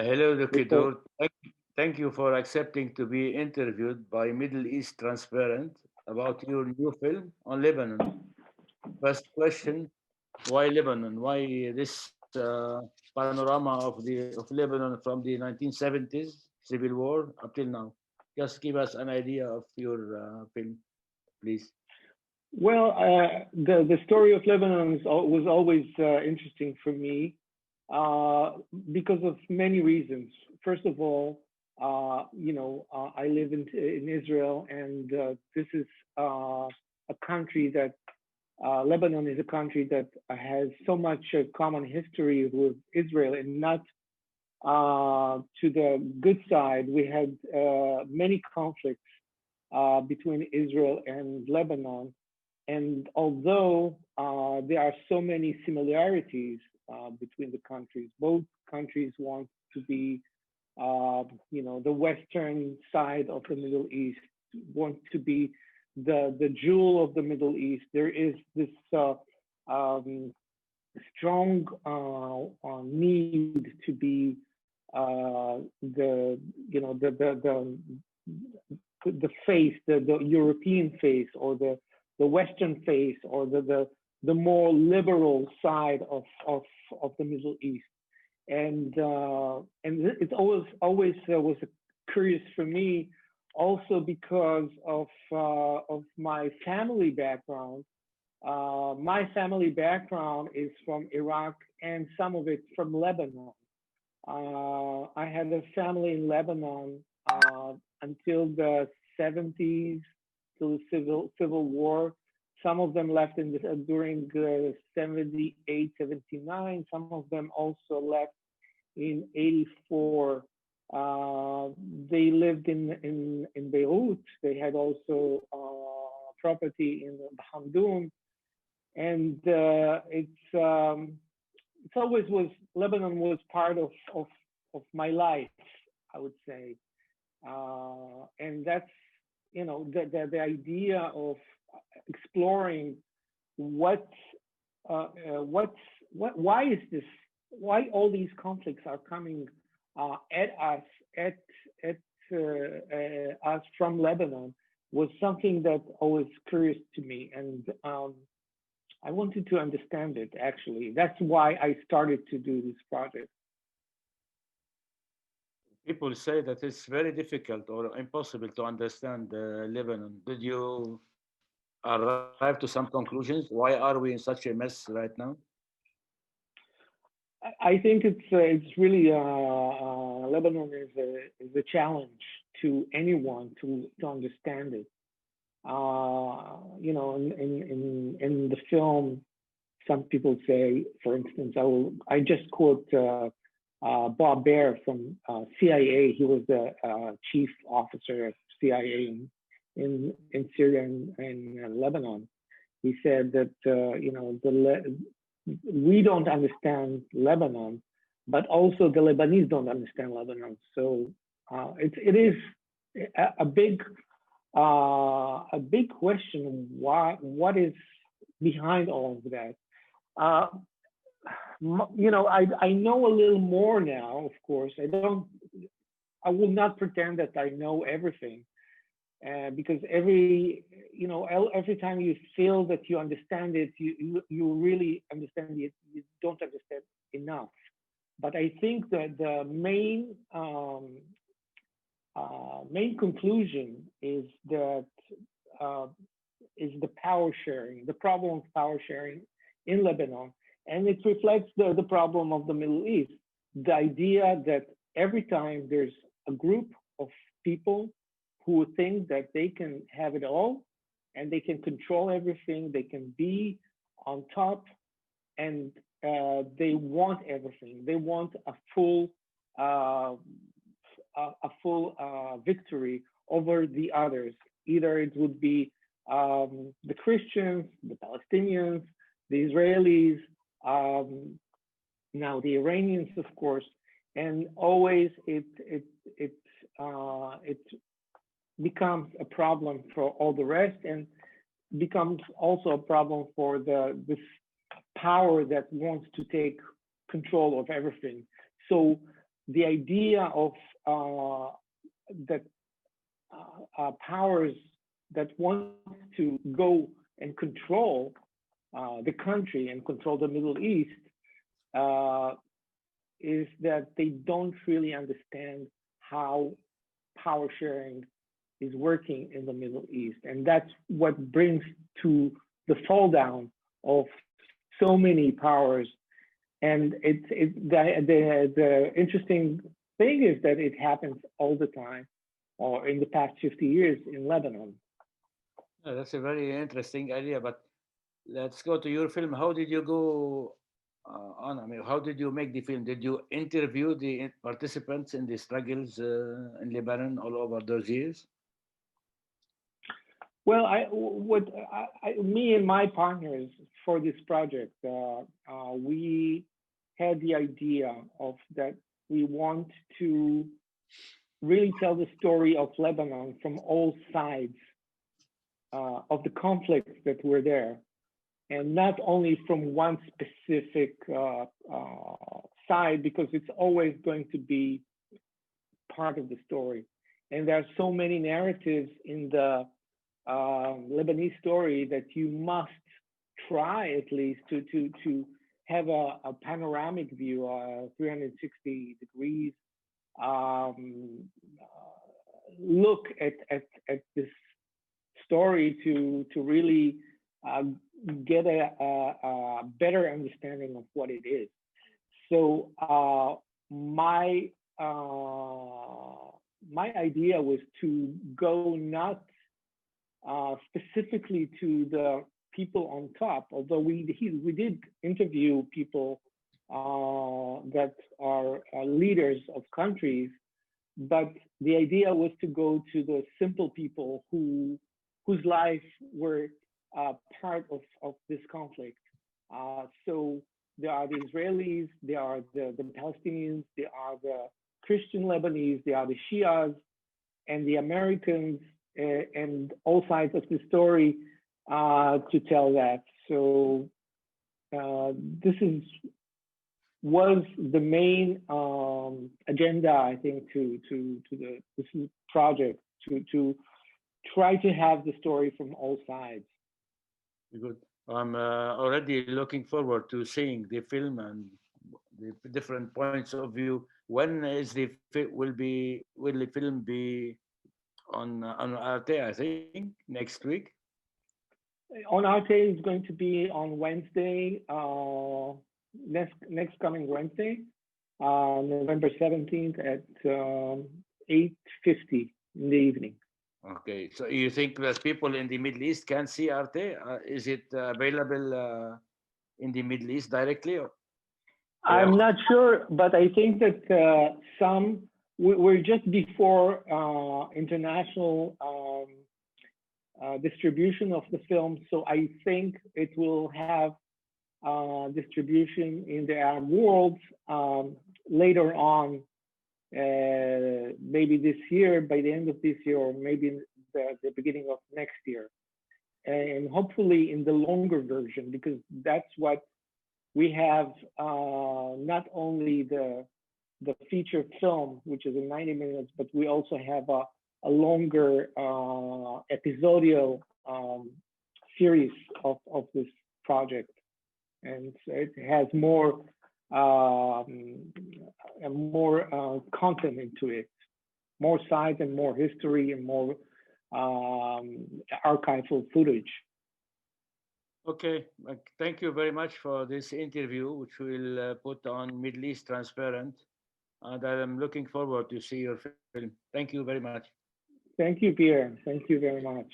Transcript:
Hello, Duki. Before, Thank you for accepting to be interviewed by Middle East Transparent about your new film on Lebanon. First question: why Lebanon? Why this panorama of Lebanon from the 1970s civil war up till now? Just give us an idea of your film, please. well, the story of Lebanon was always interesting for me uh, because of many reasons. First of all, I live in Israel, and this is a country that Lebanon is a country that has so much common history with Israel, and not to the good side. We had many conflicts between Israel and Lebanon. And although there are so many similarities between the countries, both countries want to be, the Western side of the Middle East, want to be the jewel of the Middle East. There is this um, strong need to be the the face, the European face, or the Western face, or the more liberal side of the Middle East. And it always was curious for me, also because of my family background. My family background is from Iraq, and some of it from Lebanon. I had a family in Lebanon until the 70s, till the civil war. Some of them left during 78, 79. Some of them also left in 84. They lived in Beirut. They had also property in Hamdoun, and it's always was Lebanon was part of my life, I would say, and that's the idea of exploring what what's why is this, why all these conflicts are coming at us at at us from Lebanon, was something that always curious to me, and I wanted to understand it. Actually, that's why I started to do this project. People say that it's very difficult or impossible to understand Lebanon. Did you arrive to some conclusions? Why are we in such a mess right now? I think it's really Lebanon is a challenge to anyone to understand it. In the film, some people say, for instance, I just quote Bob Baer from CIA. He was the chief officer of CIA in Syria and Lebanon. He said that we don't understand Lebanon, but also the Lebanese don't understand Lebanon. So it is a a big question. Why? What is behind all of that? Uh, I know a little more now. Of course, I don't. I will not pretend that I know everything, because every time you feel that you understand it, you really understand it. You don't understand enough. But I think that the main conclusion uh, is the power sharing, the problem of power sharing in Lebanon, and it reflects the problem of the Middle East. The idea that every time there's a group of people who think that they can have it all and they can control everything, they can be on top, and they want everything. They want uh, a full victory over the others. Either it would be the Christians, the Palestinians, the Israelis, um, now the Iranians, of course, and always it becomes a problem for all the rest, and becomes also a problem for this power that wants to take control of everything. So the idea of that powers that want to go and control the country and control the Middle East uh, is that they don't really understand how power sharing is working in the Middle East. And that's what brings to the fall down of so many powers. And the interesting thing is that it happens all the time, or in the past 50 years in Lebanon. That's a very interesting idea. But let's go to your film. How did you go on? I mean, how did you make the film? Did you interview the participants in the struggles in Lebanon all over those years? Well, me and my partners for this project, we had the idea of that we want to really tell the story of Lebanon from all sides of the conflicts that were there, and not only from one specific side, because it's always going to be part of the story. And there are so many narratives in the Lebanese story that you must try at least to have a panoramic view, 360 degrees look at this story to really get a better understanding of what it is. So my idea was to go not specifically to the people on top, although we did interview people that are leaders of countries, but the idea was to go to the simple people whose life were part of this conflict. So there are the Israelis, there are the Palestinians, there are the Christian Lebanese, there are the Shias, and the Americans, and all sides of the story to tell that. So this was the main agenda, I think, to this project, to try to have the story from all sides. Good. I'm already looking forward to seeing the film and the different points of view. When is will the film be on Arte? I think next week. On Arte is going to be on Wednesday, next coming Wednesday, November 17th at 8:50 in the evening. Okay, so you think that people in the Middle East can see Arte? Is it available in the Middle East directly? Or I'm not sure, but I think that we're just before international distribution of the film, so I think it will have distribution in the Arab world later on, maybe this year, by the end of this year, or maybe the beginning of next year, and hopefully in the longer version, because that's what we have, not only the feature film, which is in 90 minutes, but we also have a longer episodial series of this project, and it has more content into it, more sides and more history and more archival footage. okay, thank you very much for this interview, which we'll put on Middle East Transparent, and I'm looking forward to see your film. Thank you very much. Thank you, Pierre. Thank you very much.